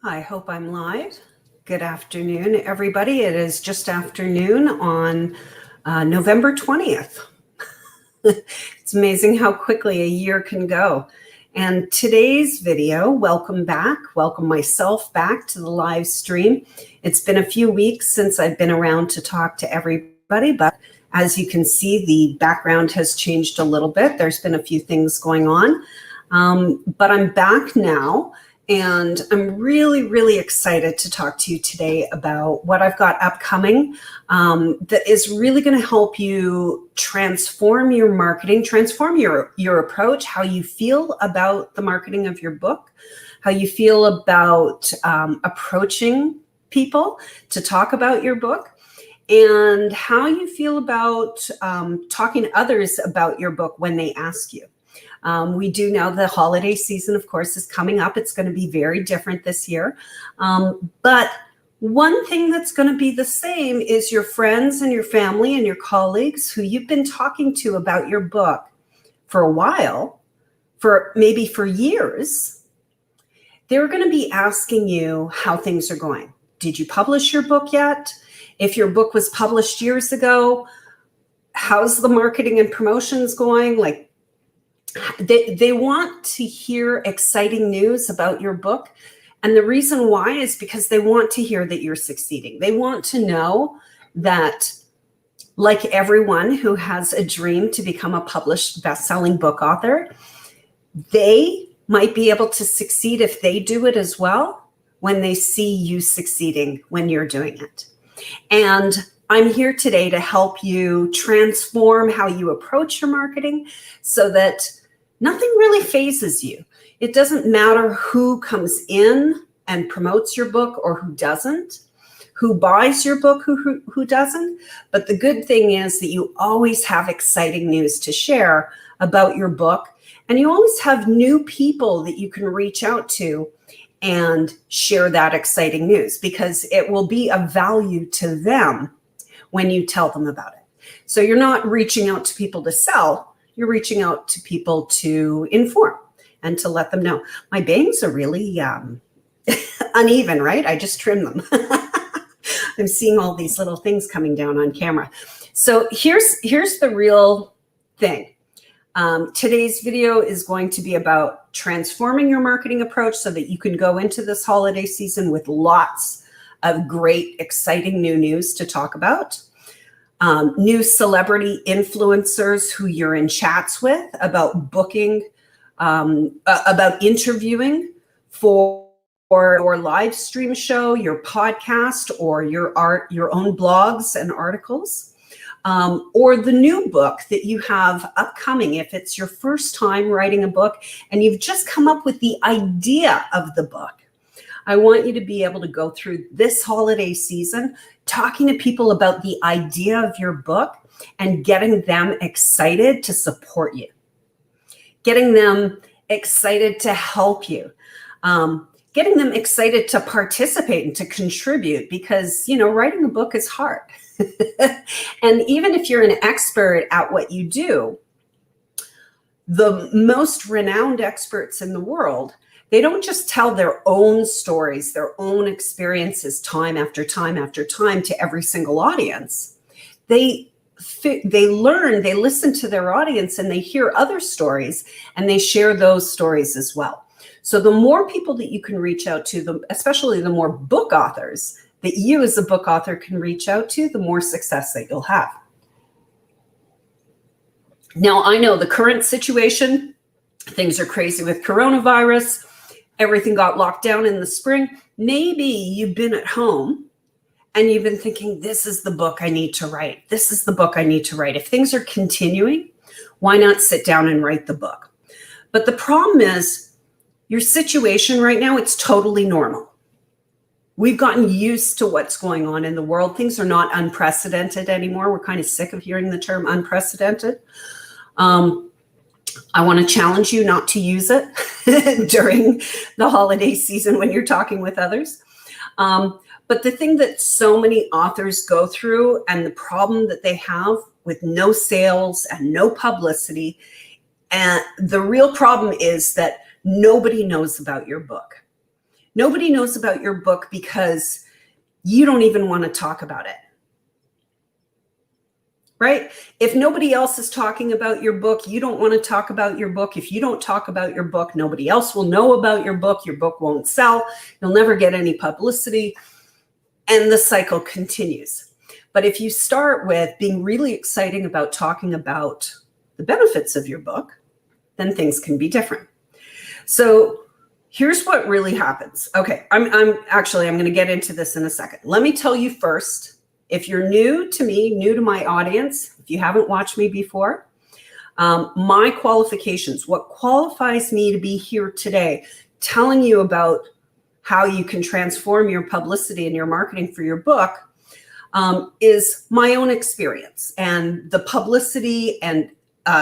I hope I'm live. Good afternoon, everybody. It is just afternoon on November 20th. It's amazing how quickly a year can go. And today's video, welcome myself back to the live stream. It's been a few weeks since I've been around to talk to everybody, but as you can see, the background has changed a little bit. There's been a few things going on, but I'm back now. And I'm really, really excited to talk to you today about what I've got upcoming that is really going to help you transform your marketing, transform your approach, how you feel about the marketing of your book, how you feel about approaching people to talk about your book, and how you feel about talking to others about your book when they ask you. We do know the holiday season, of course, is coming up. It's going to be very different this year. But one thing that's going to be the same is your friends and your family and your colleagues who you've been talking to about your book for a while, maybe for years. They're going to be asking you how things are going. Did you publish your book yet? If your book was published years ago, how's the marketing and promotions going? They want to hear exciting news about your book. And the reason why is because they want to hear that you're succeeding. They want to know that, like everyone who has a dream to become a published best-selling book author, they might be able to succeed if they do it as well when they see you succeeding when you're doing it. And I'm here today to help you transform how you approach your marketing so that nothing really phases you. It doesn't matter who comes in and promotes your book or who doesn't, who buys your book, who doesn't. But the good thing is that you always have exciting news to share about your book, and you always have new people that you can reach out to and share that exciting news, because it will be of value to them when you tell them about it. So you're not reaching out to people to sell. You're reaching out to people to inform and to let them know. My bangs are really uneven, right? I just trimmed them. I'm seeing all these little things coming down on camera. So here's the real thing. Today's video is going to be about transforming your marketing approach so that you can go into this holiday season with lots of great, exciting new news to talk about. New celebrity influencers who you're in chats with about booking, about interviewing for your live stream show, your podcast, or your own blogs and articles, or the new book that you have upcoming. If it's your first time writing a book and you've just come up with the idea of the book, I want you to be able to go through this holiday season talking to people about the idea of your book and getting them excited to support you, getting them excited to help you, getting them excited to participate and to contribute, because, writing a book is hard. And even if you're an expert at what you do, the most renowned experts in the world, they don't just tell their own stories, their own experiences time after time after time to every single audience. They learn, they listen to their audience, and they hear other stories, and they share those stories as well. So the more people that you can reach out to, especially the more book authors that you as a book author can reach out to, the more success that you'll have. Now, I know the current situation, things are crazy with coronavirus. Everything got locked down in the spring. Maybe you've been at home and you've been thinking, this is the book I need to write. This is the book I need to write. If things are continuing, why not sit down and write the book? But the problem is your situation right now, it's totally normal. We've gotten used to what's going on in the world. Things are not unprecedented anymore. We're kind of sick of hearing the term unprecedented. I want to challenge you not to use it during the holiday season when you're talking with others. But the thing that so many authors go through, and the problem that they have with no sales and no publicity, and the real problem is that nobody knows about your book. Nobody knows about your book because you don't even want to talk about it. Right? If nobody else is talking about your book, you don't want to talk about your book. If you don't talk about your book, nobody else will know about your book. Your book won't sell. You'll never get any publicity. And the cycle continues. But if you start with being really exciting about talking about the benefits of your book, then things can be different. So here's what really happens. Okay, I'm going to get into this in a second. Let me tell you first, if you're new to me, new to my audience, if you haven't watched me before, my qualifications, what qualifies me to be here today, telling you about how you can transform your publicity and your marketing for your book, is my own experience and the publicity and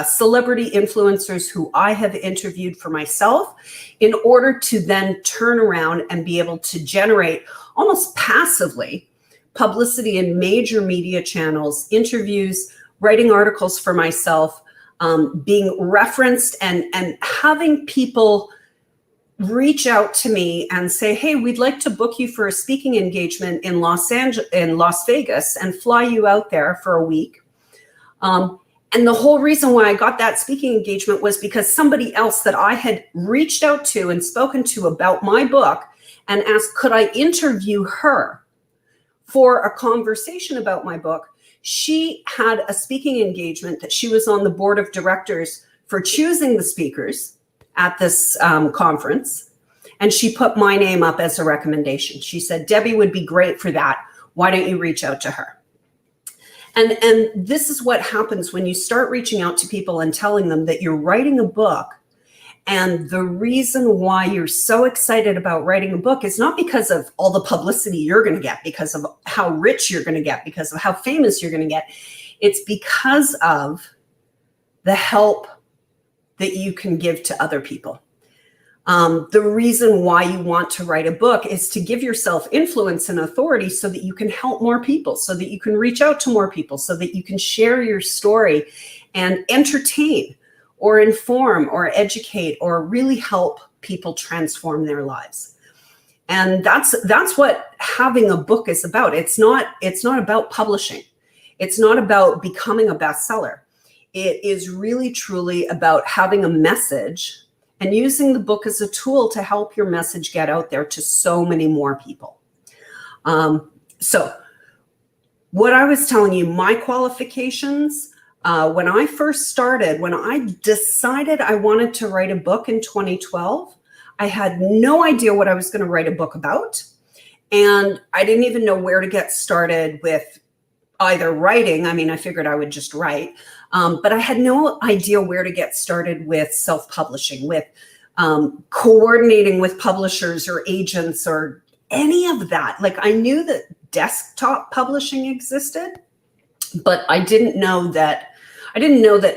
celebrity influencers who I have interviewed for myself in order to then turn around and be able to generate almost passively publicity in major media channels, interviews, writing articles for myself, being referenced and having people reach out to me and say, hey, we'd like to book you for a speaking engagement in Las Vegas and fly you out there for a week. And the whole reason why I got that speaking engagement was because somebody else that I had reached out to and spoken to about my book and asked, could I interview her for a conversation about my book? She had a speaking engagement that she was on the board of directors for choosing the speakers at this conference. And she put my name up as a recommendation. She said, Debbie would be great for that. Why don't you reach out to her? And this is what happens when you start reaching out to people and telling them that you're writing a book. And the reason why you're so excited about writing a book is not because of all the publicity you're going to get, because of how rich you're going to get, because of how famous you're going to get. It's because of the help that you can give to other people. The reason why you want to write a book is to give yourself influence and authority so that you can help more people, so that you can reach out to more people, so that you can share your story and entertain or inform or educate or really help people transform their lives. And that's what having a book is about. It's not about publishing. It's not about becoming a bestseller. It is really truly about having a message and using the book as a tool to help your message get out there to so many more people. So what I was telling you, my qualifications, when I first started, when I decided I wanted to write a book in 2012, I had no idea what I was going to write a book about. And I didn't even know where to get started with either writing. I mean, I figured I would just write. But I had no idea where to get started with self-publishing, with coordinating with publishers or agents or any of that. Like, I knew that desktop publishing existed, but I didn't know that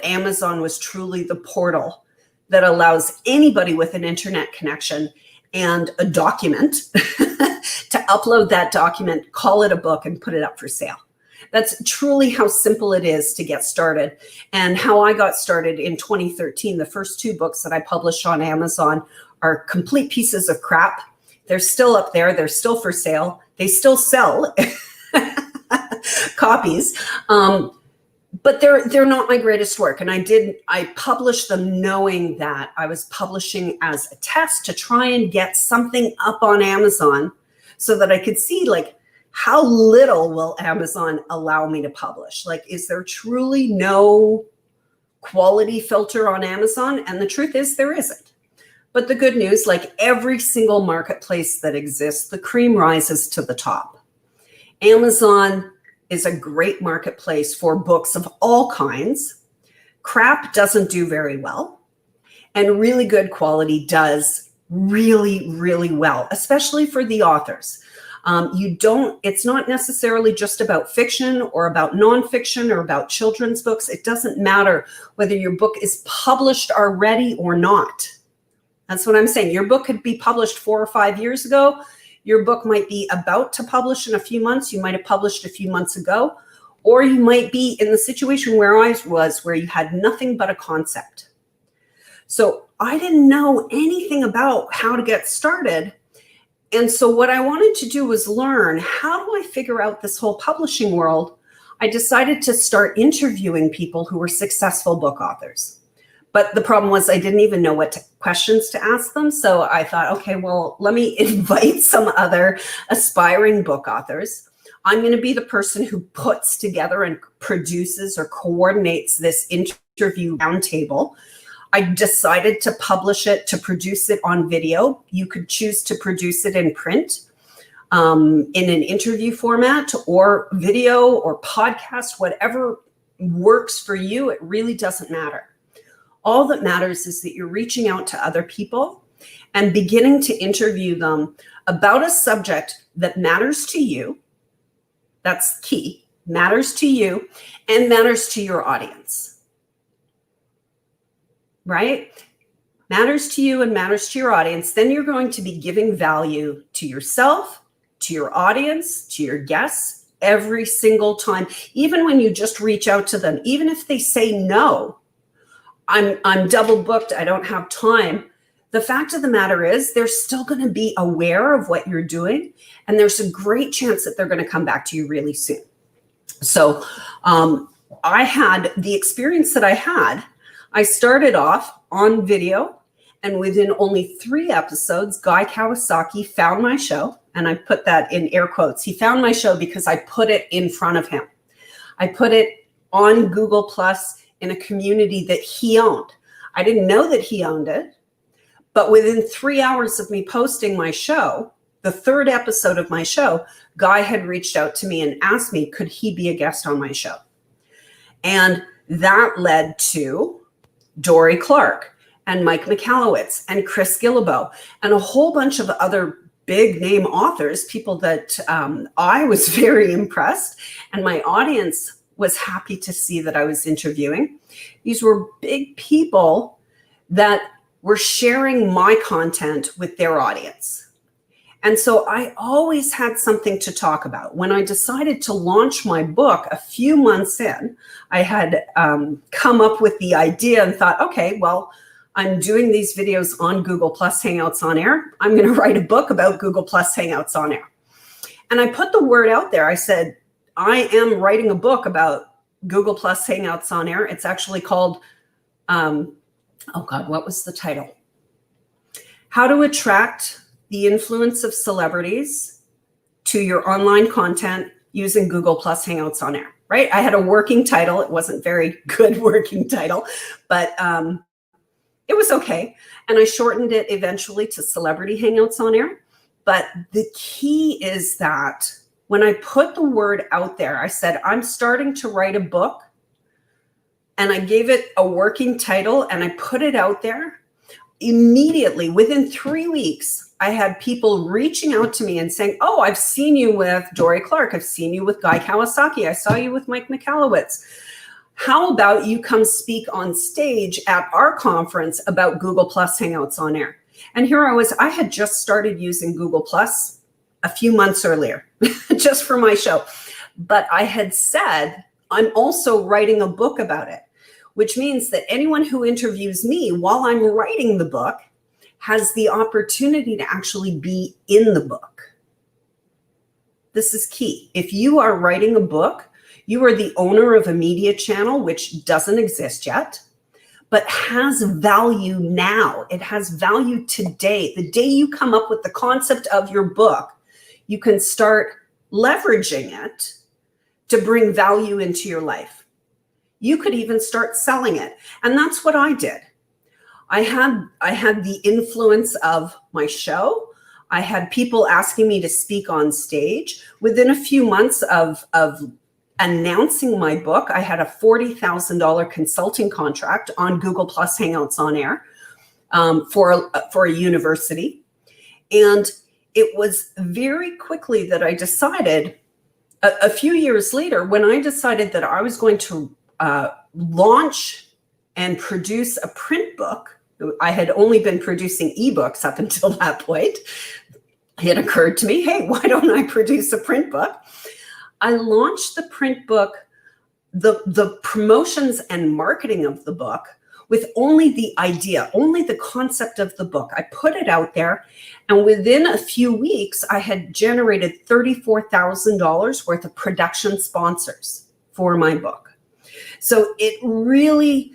Amazon was truly the portal that allows anybody with an internet connection and a document to upload that document, call it a book, and put it up for sale. That's truly how simple it is to get started. And how I got started in 2013, the first 2 books that I published on Amazon are complete pieces of crap. They're still up there. They're still for sale. They still sell copies. But they're not my greatest work. And I published them knowing that I was publishing as a test to try and get something up on Amazon so that I could see, like, how little will Amazon allow me to publish? Like, is there truly no quality filter on Amazon? And the truth is there isn't. But the good news, like every single marketplace that exists, the cream rises to the top. Amazon is a great marketplace for books of all kinds. Crap doesn't do very well. And really good quality does really, really well, especially for the authors. It's not necessarily just about fiction or about nonfiction or about children's books. It doesn't matter whether your book is published already or not. That's what I'm saying. Your book could be published 4 or 5 years ago. Your book might be about to publish in a few months. You might have published a few months ago, or you might be in the situation where I was, where you had nothing but a concept. So I didn't know anything about how to get started. And so what I wanted to do was learn, how do I figure out this whole publishing world? I decided to start interviewing people who were successful book authors. But the problem was I didn't even know what questions to ask them. So I thought, okay, well, let me invite some other aspiring book authors. I'm going to be the person who puts together and produces or coordinates this interview roundtable. I decided to publish it, to produce it on video. You could choose to produce it in print, in an interview format, or video or podcast, whatever works for you. It really doesn't matter. All that matters is that you're reaching out to other people and beginning to interview them about a subject that matters to you. That's key. Matters to you and matters to your audience. Right? Matters to you and matters to your audience. Then you're going to be giving value to yourself, to your audience, to your guests every single time. Even when you just reach out to them, even if they say no, I'm double booked, I don't have time. The fact of the matter is they're still going to be aware of what you're doing, and there's a great chance that they're going to come back to you really soon. So I had the experience that I had. I started off on video, and within only 3 episodes, Guy Kawasaki found my show, and I put that in air quotes. He found my show because I put it in front of him. I put it on Google Plus in a community that he owned. I didn't know that he owned it, but within 3 hours of me posting my show, the 3rd episode of my show, Guy had reached out to me and asked me, could he be a guest on my show? And that led to Dory Clark and Mike Michalowicz and Chris Guillebeau and a whole bunch of other big name authors, people that I was very impressed, and my audience was happy to see that I was interviewing. These were big people that were sharing my content with their audience. And so I always had something to talk about. When I decided to launch my book a few months in, I had come up with the idea and thought, okay, well, I'm doing these videos on Google Plus Hangouts on Air. I'm going to write a book about Google Plus Hangouts on Air. And I put the word out there. I said, I am writing a book about Google Plus Hangouts on Air. It's actually called, oh God, what was the title? How to Attract the Influence of Celebrities to Your Online Content Using Google Plus Hangouts on Air, right? I had a working title. It wasn't very good working title, but it was okay. And I shortened it eventually to Celebrity Hangouts on Air. But the key is that when I put the word out there, I said, I'm starting to write a book, and I gave it a working title and I put it out there. Immediately, within 3 weeks, I had people reaching out to me and saying, oh, I've seen you with Dory Clark. I've seen you with Guy Kawasaki. I saw you with Mike Michalowicz. How about you come speak on stage at our conference about Google Plus Hangouts on Air? And here I was, I had just started using Google Plus a few months earlier, just for my show. But I had said, I'm also writing a book about it, which means that anyone who interviews me while I'm writing the book has the opportunity to actually be in the book. This is key. If you are writing a book, you are the owner of a media channel, which doesn't exist yet, but has value now. It has value today. The day you come up with the concept of your book, you can start leveraging it to bring value into your life. You could even start selling it. And that's what I did. I had the influence of my show. I had people asking me to speak on stage. Within a few months of announcing my book, I had a $40,000 consulting contract on Google Plus Hangouts on Air for a university. And it was very quickly that I decided, a few years later, when I decided that I was going to launch and produce a print book. I had only been producing ebooks up until that point. It occurred to me, hey, why don't I produce a print book? I launched the print book. The promotions and marketing of the book with only the idea, only the concept of the book. I put it out there, and within a few weeks, I had generated $34,000 worth of production sponsors for my book. So it really,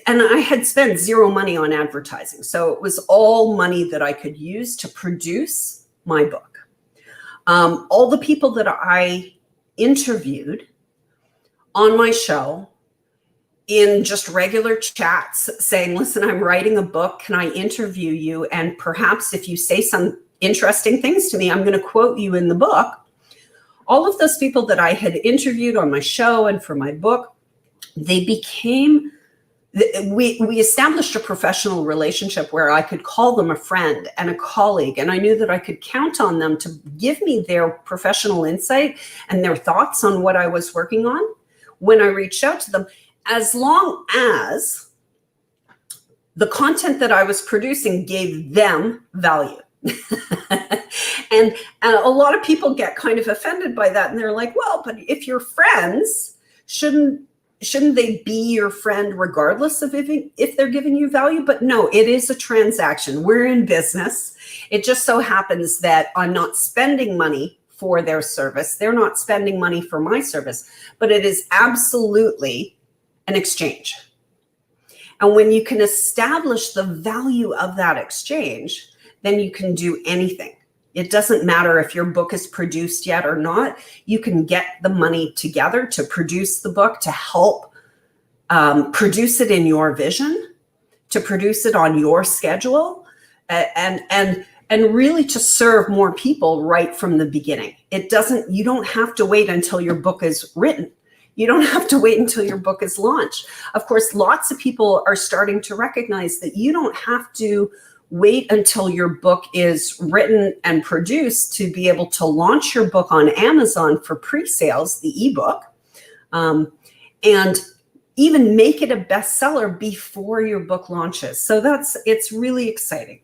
and I had spent zero money on advertising. So it was all money that I could use to produce my book. All the people that I interviewed on my show in just regular chats saying, listen, I'm writing a book. Can I interview you? And perhaps if you say some interesting things to me, I'm going to quote you in the book. All of those people that I had interviewed on my show and for my book, they became, we established a professional relationship where I could call them a friend and a colleague. And I knew that I could count on them to give me their professional insight and their thoughts on what I was working on when I reached out to them, as long as the content that I was producing gave them value. and a lot of people get kind of offended by that. And they're like, well, but if you're friends, shouldn't they be your friend regardless of if they're giving you value? But no, it is a transaction. We're in business. It just so happens that I'm not spending money for their service. They're not spending money for my service, but it is absolutely an exchange. And when you can establish the value of that exchange, then you can do anything. It doesn't matter if your book is produced yet or not. You can get the money together to produce the book, to help produce it in your vision, to produce it on your schedule, and really to serve more people right from the beginning. You don't have to wait until your book is written. You don't have to wait until your book is launched. Of course, lots of people are starting to recognize that you don't have to wait until your book is written and produced to be able to launch your book on Amazon for pre-sales, the ebook, and even make it a bestseller before your book launches. So it's really exciting.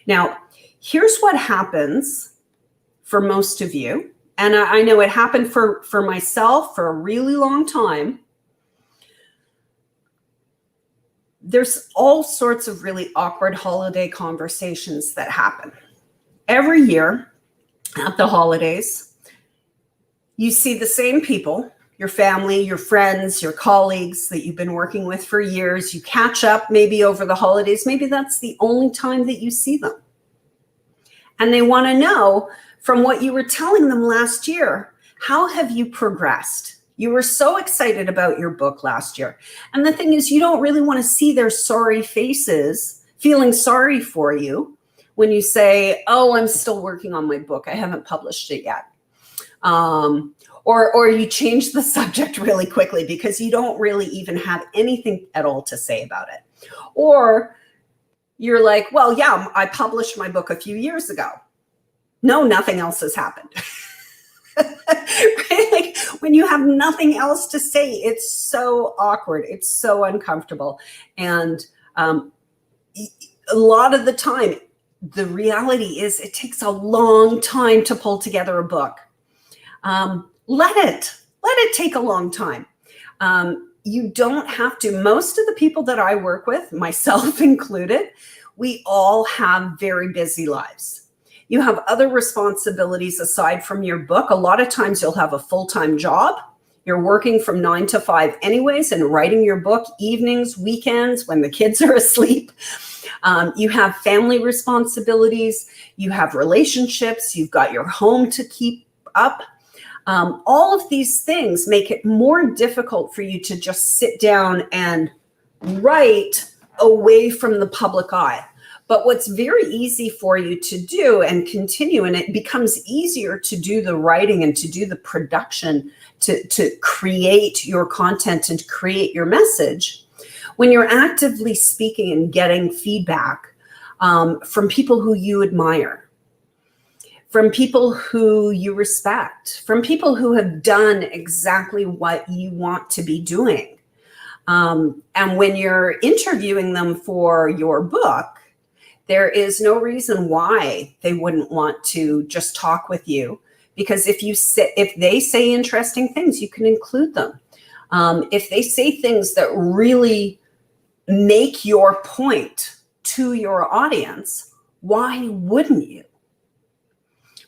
Now, here's what happens for most of you. And I know it happened for myself for a really long time. There's all sorts of really awkward holiday conversations that happen. Every year at the holidays, you see the same people, your family, your friends, your colleagues that you've been working with for years. You catch up maybe over the holidays. Maybe that's the only time that you see them. And they want to know, from what you were telling them last year, how have you progressed? You were so excited about your book last year. And the thing is, you don't really want to see their sorry faces, feeling sorry for you when you say, oh, I'm still working on my book. I haven't published it yet. Or you change the subject really quickly because you don't really even have anything at all to say about it. Or you're like, well, yeah, I published my book a few years ago. No, nothing else has happened. Right? Like when you have nothing else to say, it's so awkward. It's so uncomfortable. And a lot of the time, the reality is it takes a long time to pull together a book. Let it take a long time. You don't have to. Most of the people that I work with, myself included, we all have very busy lives. You have other responsibilities aside from your book. A lot of times you'll have a full-time job. You're working from 9 to 5 anyways and writing your book evenings, weekends, when the kids are asleep. You have family responsibilities. You have relationships. You've got your home to keep up. All of these things make it more difficult for you to just sit down and write away from the public eye. But what's very easy for you to do and continue, and it becomes easier to do the writing and to do the production, to create your content and to create your message, when you're actively speaking and getting feedback from people who you admire, from people who you respect, from people who have done exactly what you want to be doing. And when you're interviewing them for your book, there is no reason why they wouldn't want to just talk with you, because if they say interesting things, you can include them. If they say things that really make your point to your audience, why wouldn't you?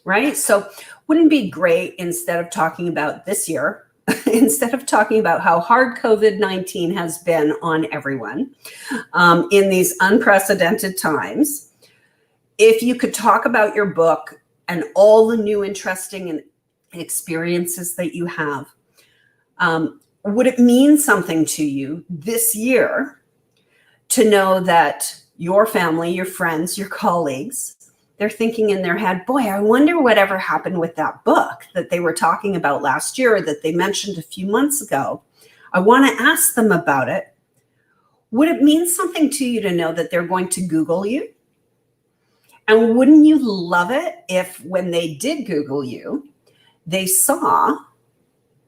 Right? So wouldn't it be great, instead of talking about this year, instead of talking about how hard COVID-19 has been on everyone in these unprecedented times, if you could talk about your book and all the new interesting experiences that you have, would it mean something to you this year to know that your family, your friends, your colleagues, they're thinking in their head, boy, I wonder whatever happened with that book that they were talking about last year, that they mentioned a few months ago. I want to ask them about it. Would it mean something to you to know that they're going to Google you? And wouldn't you love it if, when they did Google you, they saw,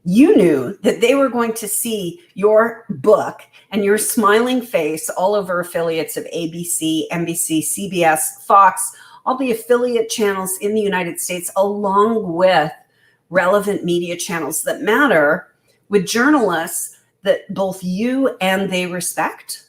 you knew that they were going to see your book and your smiling face all over affiliates of ABC, NBC, CBS, Fox, all the affiliate channels in the United States, along with relevant media channels that matter, with journalists that both you and they respect?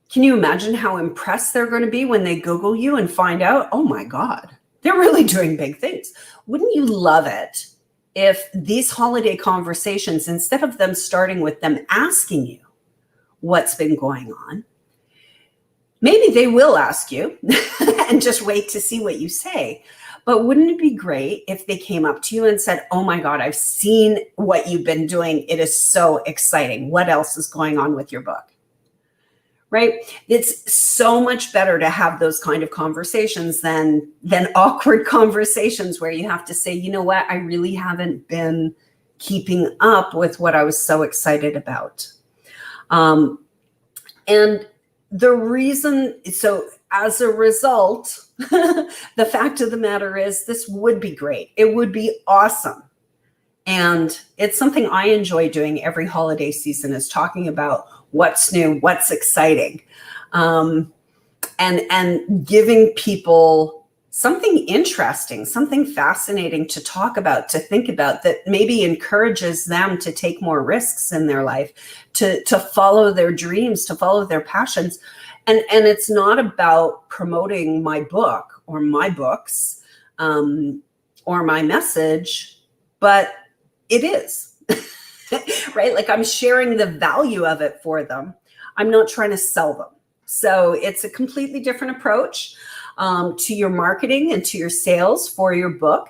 Can you imagine how impressed they're going to be when they Google you and find out, oh my God, they're really doing big things? Wouldn't you love it if these holiday conversations, instead of them starting with them asking you what's been going on, maybe they will ask you and just wait to see what you say. But wouldn't it be great if they came up to you and said, oh my God, I've seen what you've been doing. It is so exciting. What else is going on with your book? Right? It's so much better to have those kind of conversations than awkward conversations where you have to say, you know what, I really haven't been keeping up with what I was so excited about. And the reason, so as a result, the fact of the matter is this would be great. It would be awesome. And it's something I enjoy doing every holiday season, is talking about what's new, what's exciting, and giving people something interesting, something fascinating to talk about, to think about, that maybe encourages them to take more risks in their life, to follow their dreams, to follow their passions. And it's not about promoting my book or my books or my message, but it is. Right? Like, I'm sharing the value of it for them. I'm not trying to sell them. So it's a completely different approach to your marketing and to your sales for your book.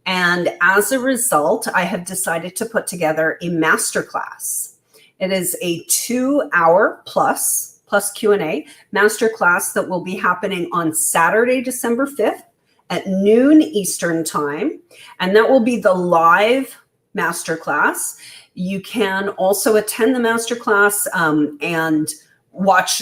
And as a result, I have decided to put together a masterclass. It is a 2-hour plus Q&A masterclass that will be happening on Saturday, December 5th at noon Eastern time. And that will be the live masterclass. You can also attend the masterclass and watch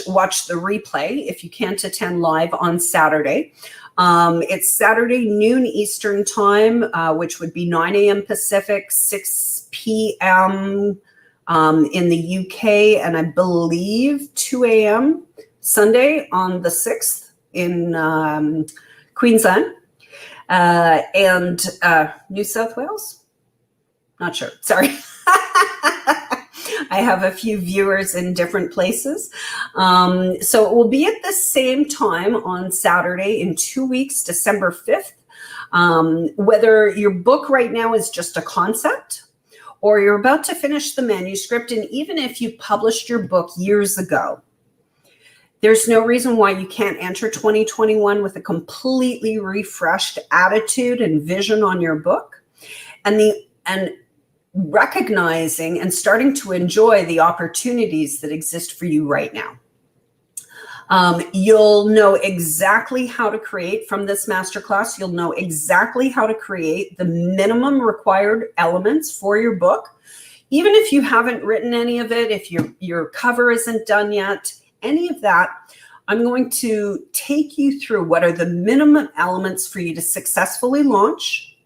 the replay if you can't attend live on Saturday. It's Saturday, noon Eastern time, which would be 9 a.m. Pacific, 6 p.m. In the UK, and I believe 2 a.m. Sunday on the 6th in Queensland and New South Wales. Not sure. Sorry. I have a few viewers in different places. So it will be at the same time on Saturday in 2 weeks, December 5th. Whether your book right now is just a concept, or you're about to finish the manuscript, and even if you published your book years ago, there's no reason why you can't enter 2021 with a completely refreshed attitude and vision on your book, and recognizing and starting to enjoy the opportunities that exist for you right now. You'll know exactly how to create from this masterclass. You'll know exactly how to create the minimum required elements for your book. Even if you haven't written any of it, if your cover isn't done yet, any of that, I'm going to take you through what are the minimum elements for you to successfully launch,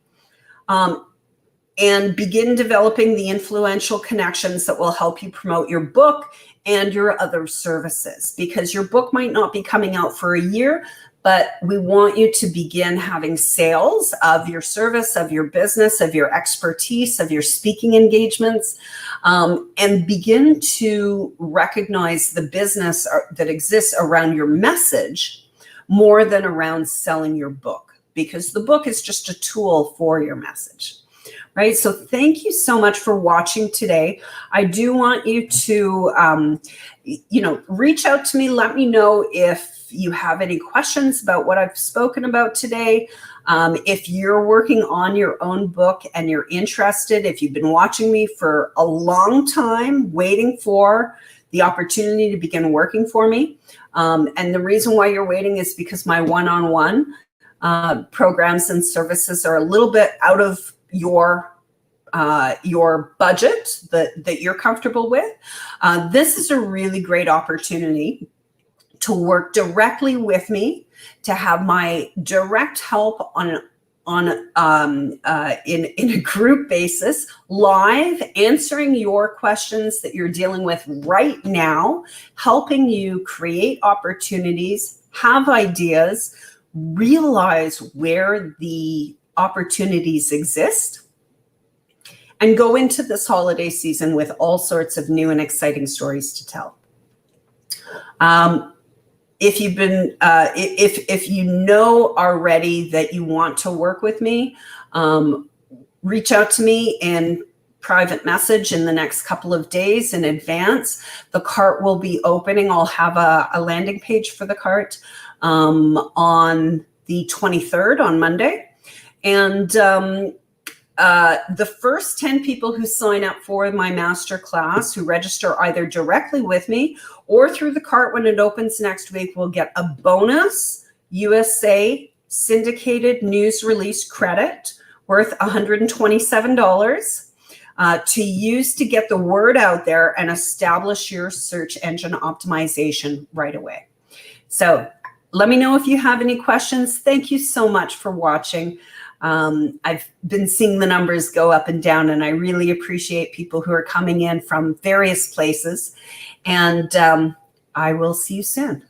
and begin developing the influential connections that will help you promote your book and your other services. Because your book might not be coming out for a year, but we want you to begin having sales of your service, of your business, of your expertise, of your speaking engagements, and begin to recognize the business that exists around your message more than around selling your book, because the book is just a tool for your message. Right. So thank you so much for watching today. I do want you to, reach out to me. Let me know if you have any questions about what I've spoken about today. If you're working on your own book and you're interested, if you've been watching me for a long time, waiting for the opportunity to begin working for me. And the reason why you're waiting is because my one-on-one programs and services are a little bit out of your budget that you're comfortable with. This is a really great opportunity to work directly with me, to have my direct help in a group basis, live, answering your questions that you're dealing with right now, helping you create opportunities, have ideas, realize where the opportunities exist, and go into this holiday season with all sorts of new and exciting stories to tell. If you've been, if you know already that you want to work with me, reach out to me in private message in the next couple of days in advance. The cart will be opening. I'll have a landing page for the cart on the 23rd, on Monday. And the first 10 people who sign up for my masterclass, who register either directly with me or through the cart when it opens next week, will get a bonus USA syndicated news release credit worth $127 to use to get the word out there and establish your search engine optimization right away. So let me know if you have any questions. Thank you so much for watching. I've been seeing the numbers go up and down, and I really appreciate people who are coming in from various places. And I will see you soon.